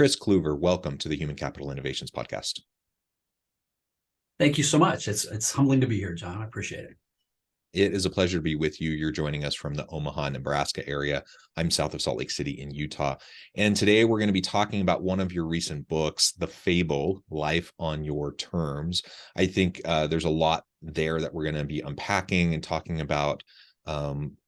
Kris Kluver, welcome to the Human Capital Innovations Podcast. Thank you so much. It's humbling to be here, John. I appreciate it. It is a pleasure to be with you. You're joining us from the Omaha, Nebraska area. I'm south of Salt Lake City in Utah. And today we're going to be talking about one of your recent books, The Fable, Life on Your Terms. I think there's a lot there that we're going to be unpacking and talking about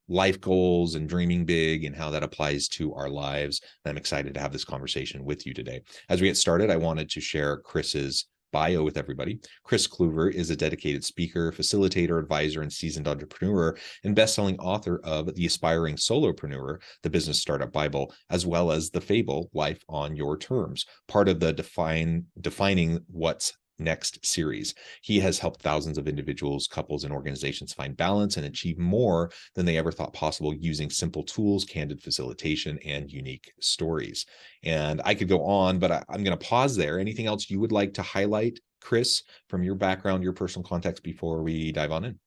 life goals and dreaming big and how that applies to our lives. And I'm excited to have this conversation with you today. As we get started, I wanted to share Kris's bio with everybody. Kris Kluver is a dedicated speaker, facilitator, advisor, and seasoned entrepreneur, and best-selling author of The Aspiring Solopreneur, the Business Startup Bible, as well as The Fable, Life on Your Terms, part of the Defining What's Next series. He has helped thousands of individuals, couples, and organizations find balance and achieve more than they ever thought possible using simple tools, candid facilitation, and unique stories. And I could go on, but I'm going to pause there. Anything else you would like to highlight, Kris, from your background, your personal context before we dive on in?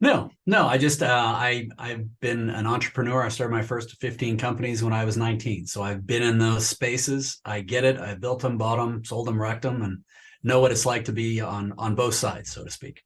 No. I've been an entrepreneur. I started my first 15 companies when I was 19. So I've been in those spaces. I get it. I built them, bought them, sold them, wrecked them, and know what it's like to be on both sides, so to speak.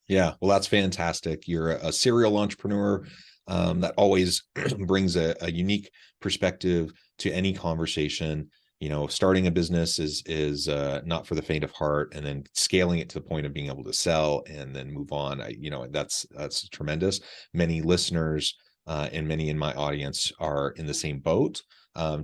Yeah, well, that's fantastic. You're a serial entrepreneur that always brings a unique perspective to any conversation. You know, starting a business is not for the faint of heart, and then scaling it to the point of being able to sell and then move on. That's tremendous. Many listeners and many in my audience are in the same boat,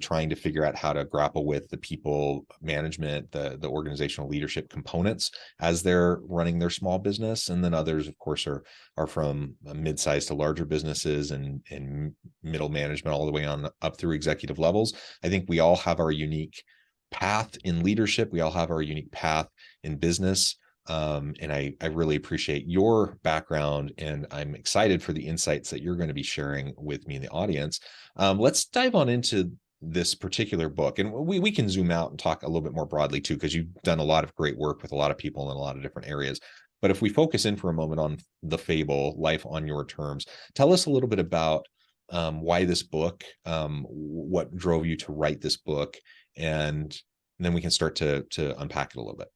trying to figure out how to grapple with the people management, the organizational leadership components as they're running their small business. And then others, of course, are from mid-sized to larger businesses and middle management all the way on up through executive levels. I think we all have our unique path in leadership. We all have our unique path in business. And I really appreciate your background, and I'm excited for the insights that you're going to be sharing with me in the audience. Let's dive on into this particular book, and we can zoom out and talk a little bit more broadly too, because you've done a lot of great work with a lot of people in a lot of different areas. But if we focus in for a moment on The Fable, Life on Your Terms, tell us a little bit about why this book, what drove you to write this book, and then we can start to unpack it a little bit.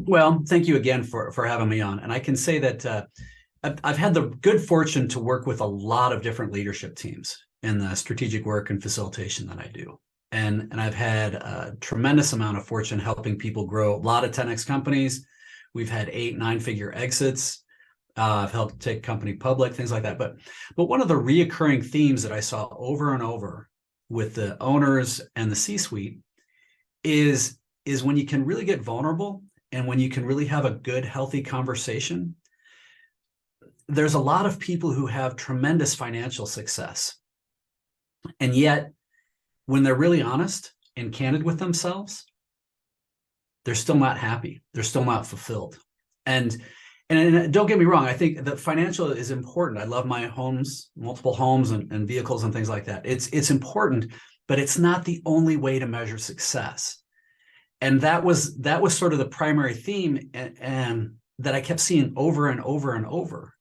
Well, thank you again for having me on. And I can say that I've had the good fortune to work with a lot of different leadership teams in the strategic work and facilitation that I do. And I've had a tremendous amount of fortune helping people grow a lot of 10X companies. We've had 8-9-figure exits. I've helped take company public, things like that. But one of the reoccurring themes that I saw over and over with the owners and the C-suite is when you can really get vulnerable and when you can really have a good, healthy conversation. There's a lot of people who have tremendous financial success. And yet, when they're really honest and candid with themselves, they're still not happy. They're still not fulfilled. And don't get me wrong, I think that financial is important. I love my homes, multiple homes and vehicles and things like that. It's important, but it's not the only way to measure success. And that was sort of the primary theme and that I kept seeing over and over and over.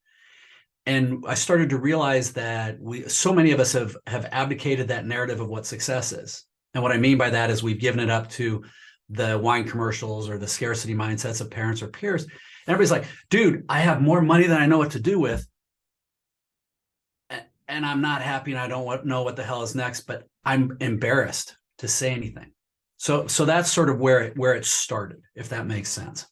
And I started to realize that so many of us have abdicated that narrative of what success is. And what I mean by that is we've given it up to the wine commercials or the scarcity mindsets of parents or peers. And everybody's like, dude, I have more money than I know what to do with. And I'm not happy and I don't know what the hell is next, but I'm embarrassed to say anything. So that's sort of where it started, if that makes sense.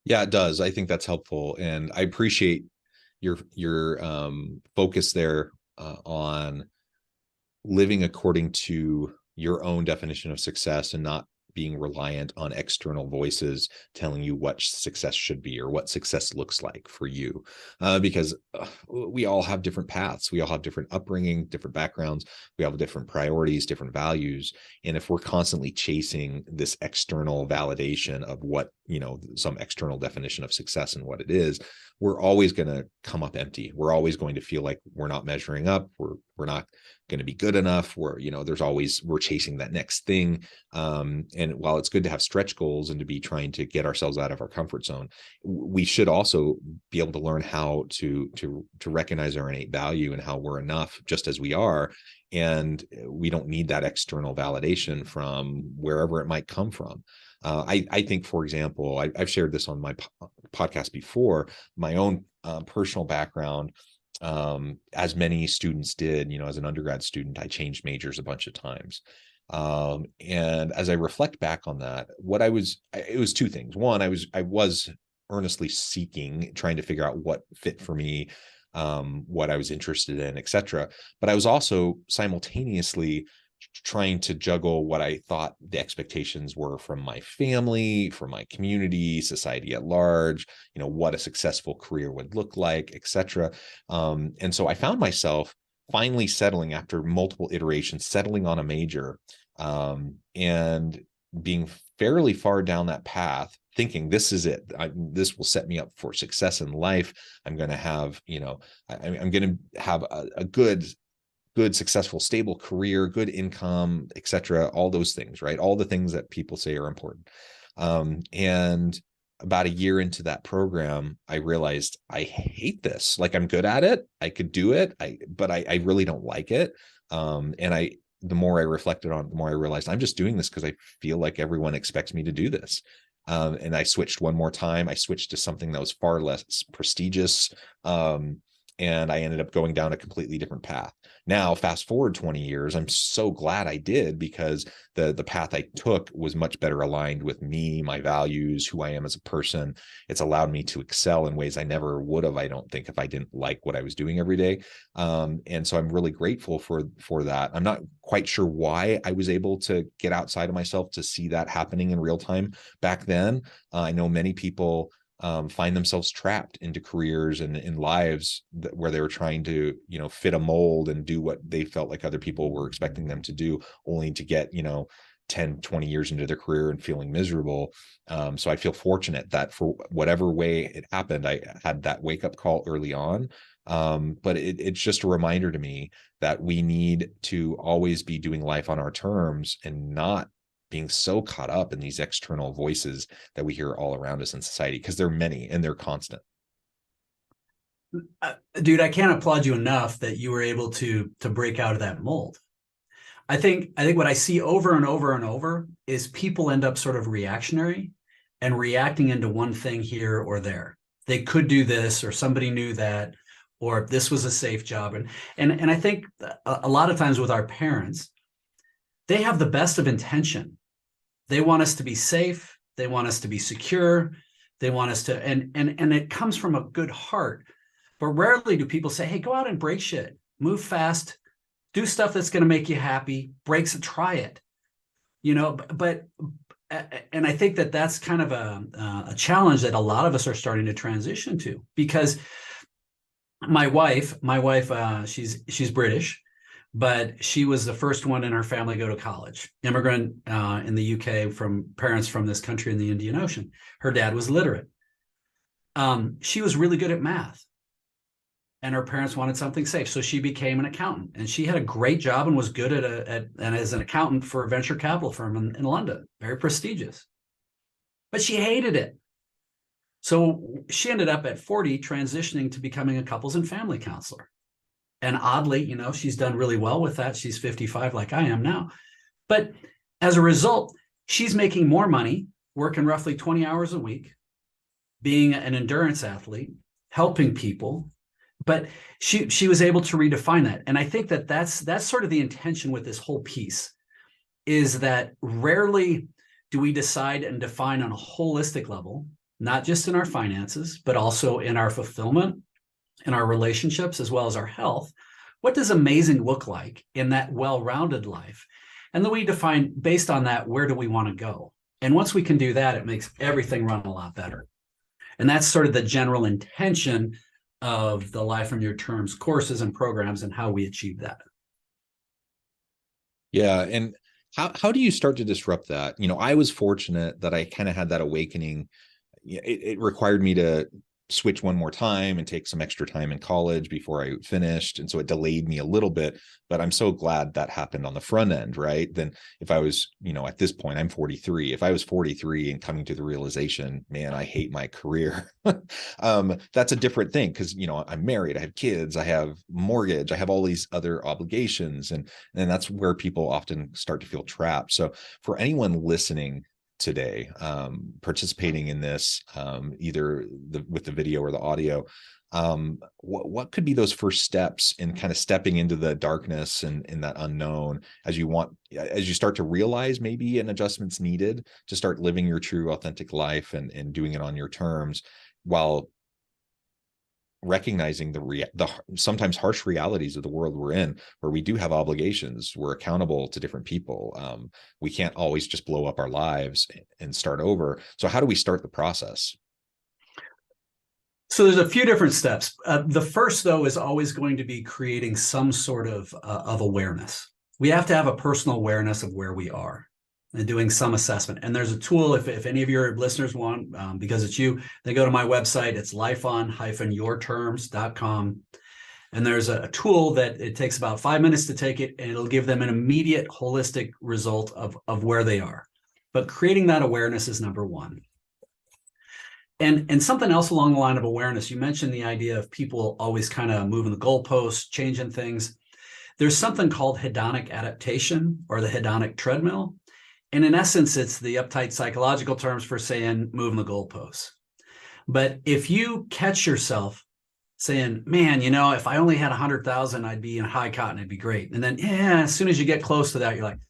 Yeah, it does. I think that's helpful, and I appreciate your focus there on living according to your own definition of success and not being reliant on external voices telling you what success should be or what success looks like for you. Because we all have different paths. We all have different upbringing, different backgrounds. We have different priorities, different values. And if we're constantly chasing this external validation of what, some external definition of success and what it is, we're always going to come up empty. We're always going to feel like we're not measuring up. We're we're not going to be good enough. We're chasing that next thing. And while it's good to have stretch goals and to be trying to get ourselves out of our comfort zone, we should also be able to learn how to recognize our innate value and how we're enough just as we are. And we don't need that external validation from wherever it might come from. I think, for example, I've shared this on my podcast before, my own personal background. As many students did, as an undergrad student, I changed majors a bunch of times. And as I reflect back on that, it was two things. One, I was earnestly seeking, trying to figure out what fit for me, what I was interested in, etc. But I was also simultaneously trying to juggle what I thought the expectations were from my family, from my community, society at large, what a successful career would look like, etc. And so I found myself finally settling, after multiple iterations, settling on a major, and being fairly far down that path, thinking this is it. This will set me up for success in life. I'm going to have, I'm going to have a good, successful, stable career, good income, etc. All those things, right? All the things that people say are important. And about a year into that program, I realized I hate this. Like, I'm good at it. I could do it. But I really don't like it. And the more I reflected on it, the more I realized I'm just doing this because I feel like everyone expects me to do this. And I switched one more time. I switched to something that was far less prestigious. And I ended up going down a completely different path. Now, fast forward 20 years, I'm so glad I did, because the path I took was much better aligned with me, my values, who I am as a person. It's allowed me to excel in ways I never would have, I don't think, if I didn't like what I was doing every day. And so I'm really grateful for that. I'm not quite sure why I was able to get outside of myself to see that happening in real time back then. I know many people find themselves trapped into careers and in lives where they were trying to, fit a mold and do what they felt like other people were expecting them to do, only to get, 10, 20 years into their career and feeling miserable. So I feel fortunate that for whatever way it happened, I had that wake-up call early on. But it's just a reminder to me that we need to always be doing life on our terms and not being so caught up in these external voices that we hear all around us in society, because they're many and they're constant. Dude, I can't applaud you enough that you were able to break out of that mold. I think what I see over and over and over is people end up sort of reactionary and reacting into one thing here or there. They could do this, or somebody knew that, or this was a safe job. And I think a lot of times with our parents, they have the best of intention. They want us to be safe. They want us to be secure. They want us to, and it comes from a good heart. But rarely do people say, hey, go out and break shit, move fast, do stuff that's going to make you happy, breaks, try it, but and I think that that's kind of a challenge that a lot of us are starting to transition to, because my wife, she's British, but she was the first one in her family to go to college, immigrant in the UK from parents from this country in the Indian Ocean. Her dad was literate. She was really good at math, and her parents wanted something safe. So she became an accountant, and she had a great job and was good and as an accountant for a venture capital firm in London, very prestigious, but she hated it. So she ended up at 40 transitioning to becoming a couples and family counselor. And oddly, she's done really well with that. She's 55 like I am now. But as a result, she's making more money, working roughly 20 hours a week, being an endurance athlete, helping people. But she was able to redefine that. And I think that that's sort of the intention with this whole piece, is that rarely do we decide and define on a holistic level, not just in our finances, but also in our fulfillment, in our relationships, as well as our health. What does amazing look like in that well-rounded life? And then we define, based on that, where do we want to go? And once we can do that, it makes everything run a lot better. And that's sort of the general intention of the Life on Your Terms courses and programs, and how we achieve that. Yeah. And how do you start to disrupt that? I was fortunate that I kind of had that awakening. It required me to switch one more time and take some extra time in college before I finished. And so it delayed me a little bit, but I'm so glad that happened on the front end, right? Then if I was, at this point, I'm 43. If I was 43 and coming to the realization, man, I hate my career, that's a different thing. Cause I'm married, I have kids, I have mortgage, I have all these other obligations. And that's where people often start to feel trapped. So for anyone listening today, participating in this, either with the video or the audio, what could be those first steps in kind of stepping into the darkness and in that unknown as you start to realize maybe an adjustment's needed to start living your true authentic life and doing it on your terms, while recognizing the sometimes harsh realities of the world we're in, where we do have obligations, we're accountable to different people, we can't always just blow up our lives and start over. So how do we start the process? So there's a few different steps. The first, though, is always going to be creating some sort of awareness. We have to have a personal awareness of where we are and doing some assessment. And there's a tool, if any of your listeners want, because it's you, they go to my website. It's lifeon-yourterms.com. And there's a tool that it takes about 5 minutes to take it, and it'll give them an immediate holistic result of where they are. But creating that awareness is number one. And something else along the line of awareness, you mentioned the idea of people always kind of moving the goalposts, changing things. There's something called hedonic adaptation, or the hedonic treadmill. And in essence, it's the uptight psychological terms for saying moving the goalposts. But if you catch yourself saying, man, if I only had 100,000, I'd be in high cotton, it'd be great. And then, as soon as you get close to that, you're like,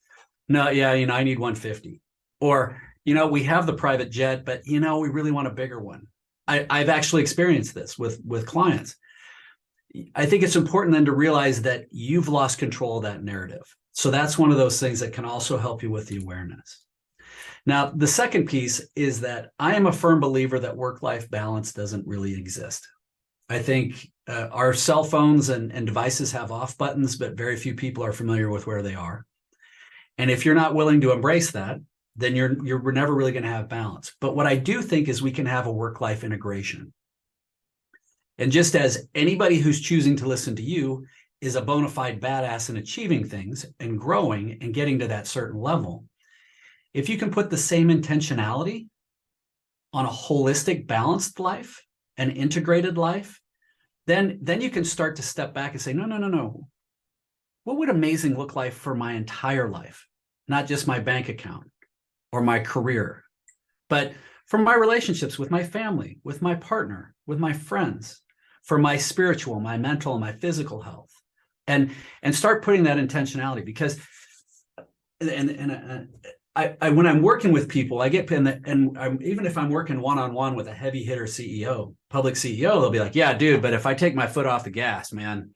no, I need 150. Or, we have the private jet, but, we really want a bigger one. I've actually experienced this with clients. I think it's important then to realize that you've lost control of that narrative. So that's one of those things that can also help you with the awareness. Now, the second piece is that I am a firm believer that work-life balance doesn't really exist. I think our cell phones and devices have off buttons, but very few people are familiar with where they are. And if you're not willing to embrace that, then you're never really going to have balance. But what I do think is we can have a work-life integration. And just as anybody who's choosing to listen to you is a bona fide badass in achieving things and growing and getting to that certain level, if you can put the same intentionality on a holistic, balanced life, an integrated life, then you can start to step back and say, no. What would amazing look like for my entire life? Not just my bank account or my career, but for my relationships with my family, with my partner, with my friends, for my spiritual, my mental, and my physical health. And start putting that intentionality, because when I'm working with people, I get even if I'm working one-on-one with a heavy hitter CEO, public CEO, they'll be like, yeah, dude, but if I take my foot off the gas, man,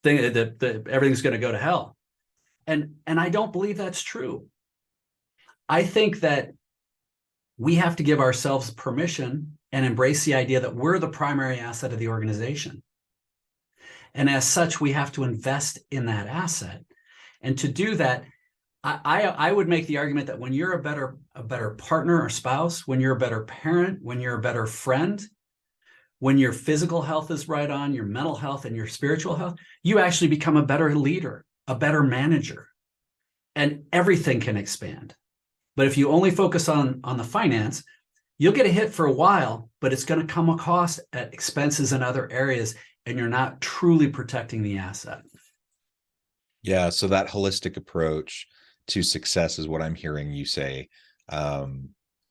everything's going to go to hell. And I don't believe that's true. I think that we have to give ourselves permission and embrace the idea that we're the primary asset of the organization. And as such, we have to invest in that asset. And to do that, I would make the argument that when you're a better partner or spouse, when you're a better parent, when you're a better friend, when your physical health is right on, your mental health and your spiritual health, you actually become a better leader, a better manager, and everything can expand. But if you only focus on the finance, you'll get a hit for a while, but it's going to come a cost at expenses in other areas, and you're not truly protecting the asset. Yeah. So that holistic approach to success is what I'm hearing you say.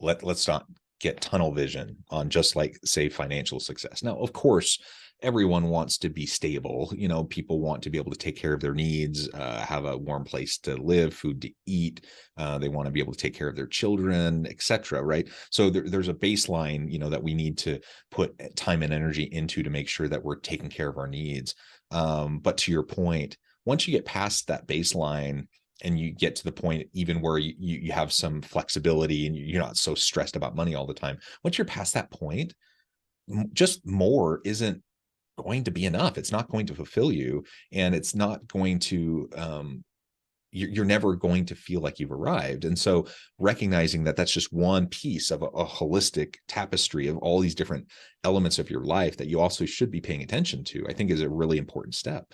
Let's not get tunnel vision on just like, say, financial success. Now, of course, everyone wants to be stable. People want to be able to take care of their needs, have a warm place to live, food to eat. They want to be able to take care of their children, etc. Right? So there's a baseline, that we need to put time and energy into to make sure that we're taking care of our needs. But to your point, once you get past that baseline and you get to the point even where you have some flexibility and you're not so stressed about money all the time, once you're past that point, just more isn't going to be enough. It's not going to fulfill you, and it's not going to you're never going to feel like you've arrived. And so recognizing that that's just one piece of a holistic tapestry of all these different elements of your life that you also should be paying attention to, I think is a really important step.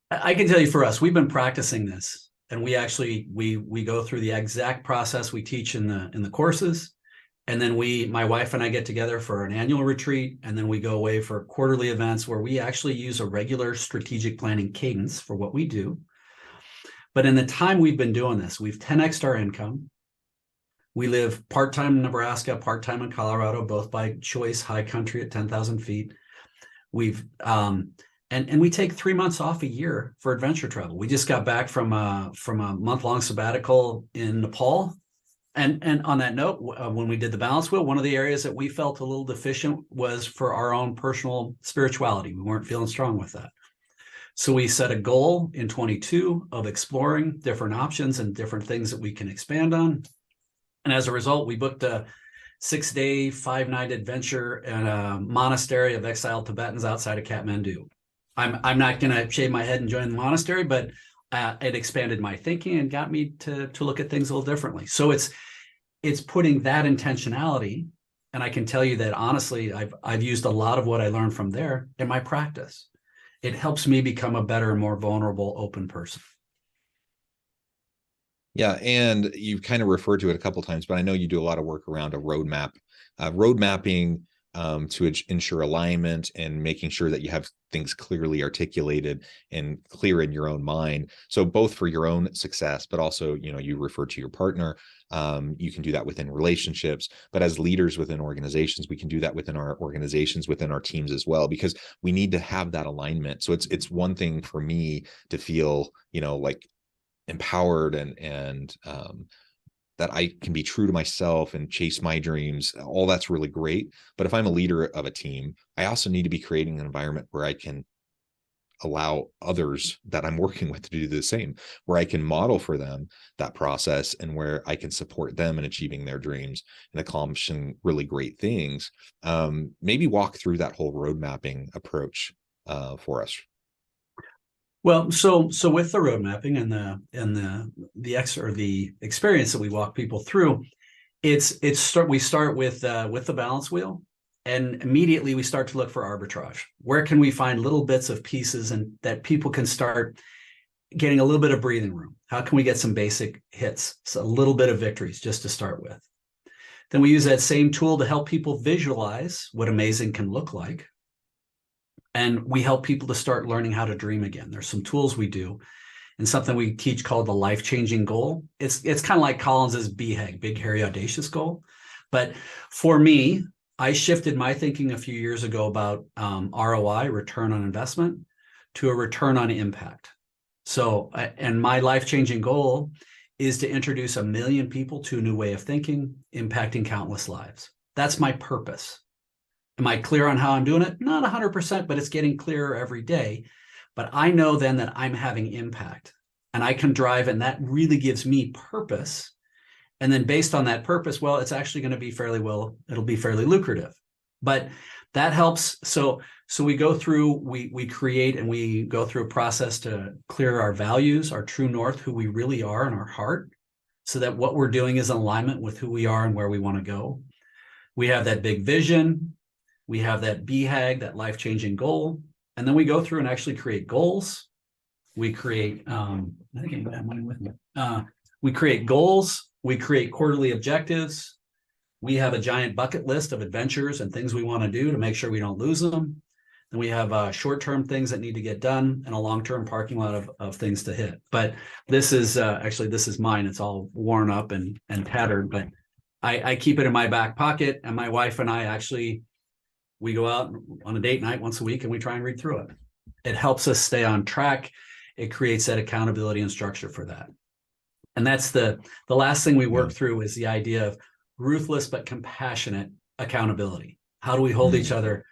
I can tell you, for us, we've been practicing this, and we actually we go through the exact process we teach in the courses. And then my wife and I get together for an annual retreat, and then we go away for quarterly events where we actually use a regular strategic planning cadence for what we do. But in the time we've been doing this, we've 10x'd our income. We live part-time in Nebraska, part-time in Colorado, both by choice, high country at 10,000 feet. We've, and we take 3 months off a year for adventure travel. We just got back from a month-long sabbatical in Nepal. And on that note, when we did the balance wheel, one of the areas that we felt a little deficient was for our own personal spirituality. We weren't feeling strong with that. So we set a goal in 22 of exploring different options and different things that we can expand on. And as a result, we booked a 6-day, 5-night adventure in a monastery of exiled Tibetans outside of Kathmandu. I'm not going to shave my head and join the monastery, but it expanded my thinking and got me to look at things a little differently. So it's putting that intentionality, and I can tell you that honestly, I've used a lot of what I learned from there in my practice. It helps me become a better, more vulnerable, open person. Yeah, and you've kind of referred to it a couple of times, but I know you do a lot of work around a roadmap, road mapping to ensure alignment and making sure that you have things clearly articulated and clear in your own mind. So both for your own success, but also, you refer to your partner. You can do that within relationships, but as leaders within organizations, we can do that within our organizations, within our teams as well, because we need to have that alignment. So it's one thing for me to feel, like empowered and that I can be true to myself and chase my dreams. All that's really great. But if I'm a leader of a team, I also need to be creating an environment where I can allow others that I'm working with to do the same, where I can model for them that process and where I can support them in achieving their dreams and accomplishing really great things. Maybe walk through that whole road mapping approach for us. Well, so with the road mapping and the experience that we walk people through, we start with the balance wheel, and immediately we start to look for arbitrage. Where can we find little bits of pieces and that people can start getting a little bit of breathing room? How can we get some basic hits, so a little bit of victories just to start with? Then we use that same tool to help people visualize what amazing can look like. And we help people to start learning how to dream again. There's some tools we do and something we teach called the life-changing goal. It's kind of like Collins's BHAG, big, hairy, audacious goal. But for me, I shifted my thinking a few years ago about ROI, return on investment, to a return on impact. So, and my life-changing goal is to introduce 1 million people to a new way of thinking, impacting countless lives. That's my purpose. Am I clear on how I'm doing it? Not 100%, but it's getting clearer every day. But I know then that I'm having impact and I can drive, and that really gives me purpose. And then based on that purpose, well, it's actually going to be it'll be fairly lucrative. But that helps. So we go through, we create and we go through a process to clear our values, our true north, who we really are in our heart, so that what we're doing is in alignment with who we are and where we want to go. We have that big vision. We have that BHAG, that life-changing goal. And then we go through and actually create goals. We create, I think I have mine with me. We create goals. We create quarterly objectives. We have a giant bucket list of adventures and things we want to do to make sure we don't lose them. Then we have short-term things that need to get done and a long-term parking lot of things to hit. But this is this is mine. It's all worn up and tattered, but I keep it in my back pocket. And my wife and I we go out on a date night once a week and we try and read through it. It helps us stay on track. It creates that accountability and structure for that. And that's the last thing we work through is the idea of ruthless but compassionate accountability. How do we hold each other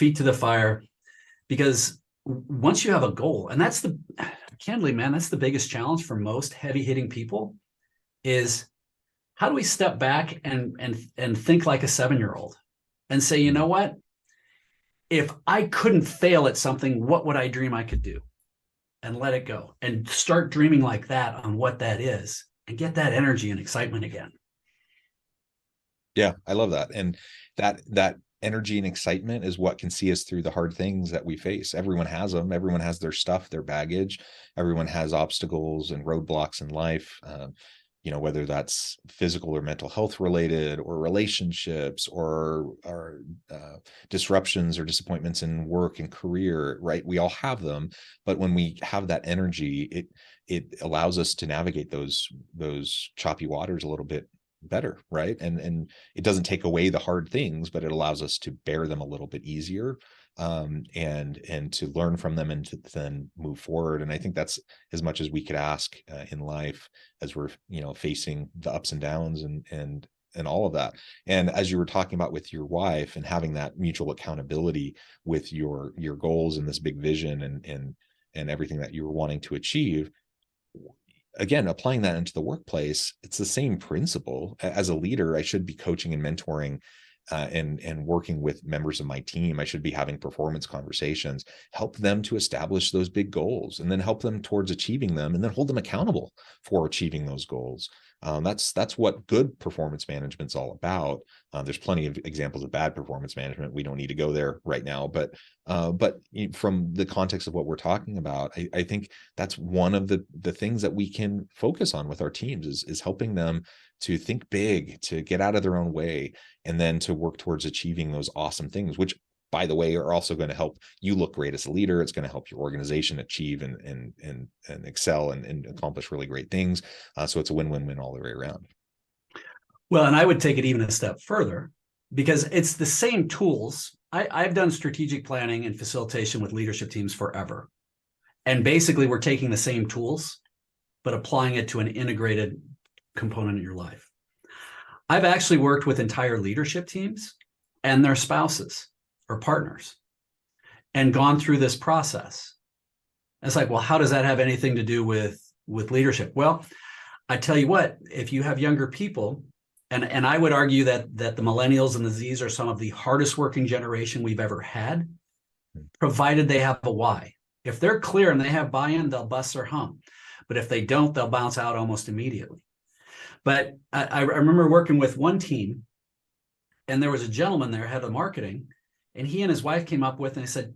feet to the fire? Because once you have a goal, and candidly, man, that's the biggest challenge for most heavy hitting people, is how do we step back and think like a 7-year-old? And say, you know what? If I couldn't fail at something, what would I dream I could do? and let it go and start dreaming like that on what that is and get that energy and excitement again. Yeah, I love that. And that energy and excitement is what can see us through the hard things that we face. Everyone has them. Everyone has their stuff, their baggage. Everyone has obstacles and roadblocks in life. Whether that's physical or mental health related, or relationships, or disruptions or disappointments in work and career, right? We all have them, but when we have that energy, it allows us to navigate those choppy waters a little bit better, right? And it doesn't take away the hard things, but it allows us to bear them a little bit easier, and to learn from them and to then move forward. And I think that's as much as we could ask in life, as we're facing the ups and downs and all of that. And as you were talking about with your wife and having that mutual accountability with your goals and this big vision and everything that you were wanting to achieve, again, applying that into the workplace, it's the same principle. As a leader, I should be coaching and mentoring and working with members of my team. I should be having performance conversations, help them to establish those big goals, and then help them towards achieving them, and then hold them accountable for achieving those goals. That's what good performance management's all about. There's plenty of examples of bad performance management. We don't need to go there right now, but from the context of what we're talking about, I think that's one of the things that we can focus on with our teams is helping them to think big, to get out of their own way, and then to work towards achieving those awesome things, which, by the way, are also going to help you look great as a leader. It's going to help your organization achieve and excel and accomplish really great things. So it's a win-win-win all the way around. Well, and I would take it even a step further, because it's the same tools. I've done strategic planning and facilitation with leadership teams forever. And basically, we're taking the same tools, but applying it to an integrated component in your life. I've actually worked with entire leadership teams and their spouses or partners and gone through this process. It's like, well, how does that have anything to do with leadership? Well, I tell you what, if you have younger people, and I would argue that the millennials and the Zs are some of the hardest working generation we've ever had, provided they have a why. If they're clear and they have buy-in, they'll bust their hump. But if they don't, they'll bounce out almost immediately. But I remember working with one team, and there was a gentleman there, head of marketing, and he and his wife came up with, and they said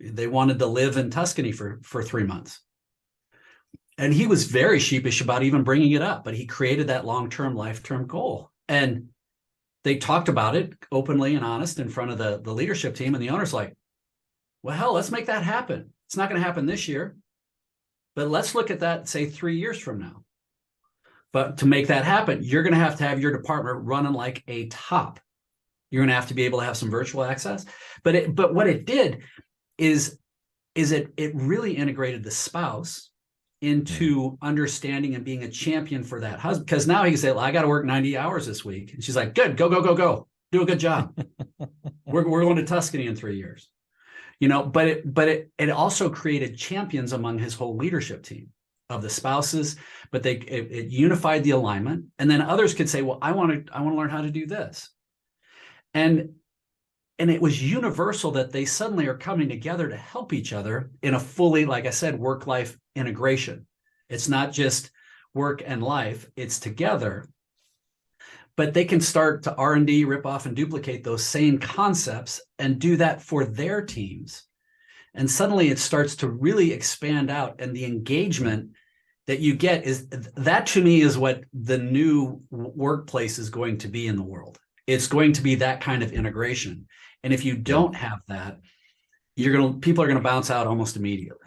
they wanted to live in Tuscany for 3 months. And he was very sheepish about even bringing it up, but he created that long-term, life-term goal. And they talked about it openly and honest in front of the leadership team, and the owner's like, well, hell, let's make that happen. It's not going to happen this year, but let's look at that, say, 3 years from now. But to make that happen, you're going to have your department running like a top. You're going to have to be able to have some virtual access. But what it did is it really integrated the spouse into understanding and being a champion for that husband. Because now he can say, well, I got to work 90 hours this week. And she's like, good, go. Do a good job. We're going to Tuscany in 3 years. But it also created champions among his whole leadership team of the spouses, but it unified the alignment. And then others could say, well, I want to learn how to do this. And it was universal that they suddenly are coming together to help each other in a fully, like I said, work-life integration. It's not just work and life, it's together. But they can start to R&D, rip off, and duplicate those same concepts and do that for their teams. And suddenly it starts to really expand out, and the engagement that you get that, to me, is what the new workplace is going to be in the world. It's going to be that kind of integration. And if you don't have that, people are going to bounce out almost immediately.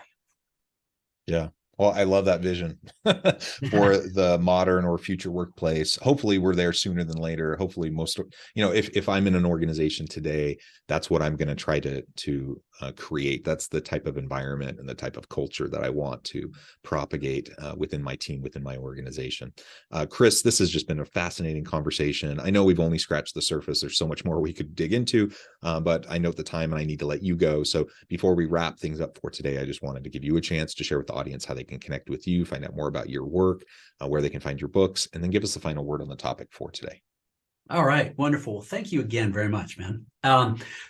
Yeah. Well, I love that vision for the modern or future workplace. Hopefully we're there sooner than later. Hopefully if I'm in an organization today, that's what I'm going to try to create. That's the type of environment and the type of culture that I want to propagate within my team, within my organization. Kris, this has just been a fascinating conversation. I know we've only scratched the surface. There's so much more we could dig into, but I know the time and I need to let you go. So before we wrap things up for today, I just wanted to give you a chance to share with the audience how they can connect with you, find out more about your work, where they can find your books, and then give us the final word on the topic for today. All right. Wonderful. Thank you again very much, man.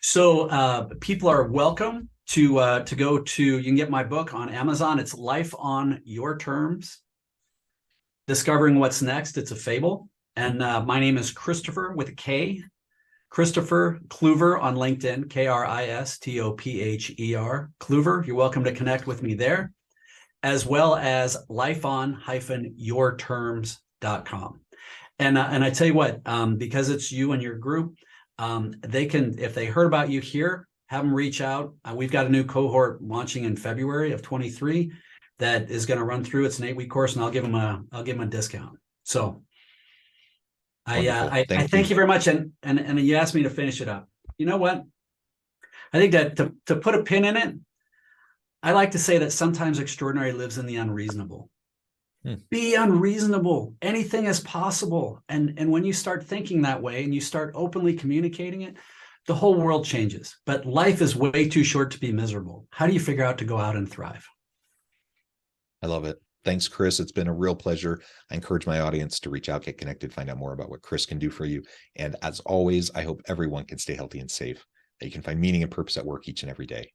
So people are welcome to go to, you can get my book on Amazon. It's Life on Your Terms, Discovering What's Next. It's a fable. And my name is Christopher with a K, Christopher Kluver on LinkedIn, Kristopher, Kluver. You're welcome to connect with me there, as well as lifeon-yourterms.com. And I tell you what, because it's you and your group, they can, if they heard about you here, have them reach out. We've got a new cohort launching in February of 23 that is going to run through. It's an 8-week course, and I'll give them a discount. So I thank you very much. And you asked me to finish it up. You know what? I think that to put a pin in it, I like to say that sometimes extraordinary lives in the unreasonable. Be unreasonable. Anything is possible. And when you start thinking that way and you start openly communicating it, the whole world changes. But life is way too short to be miserable. How do you figure out to go out and thrive? I love it. Thanks, Kris. It's been a real pleasure. I encourage my audience to reach out, get connected, find out more about what Kris can do for you. And as always, I hope everyone can stay healthy and safe, that you can find meaning and purpose at work each and every day.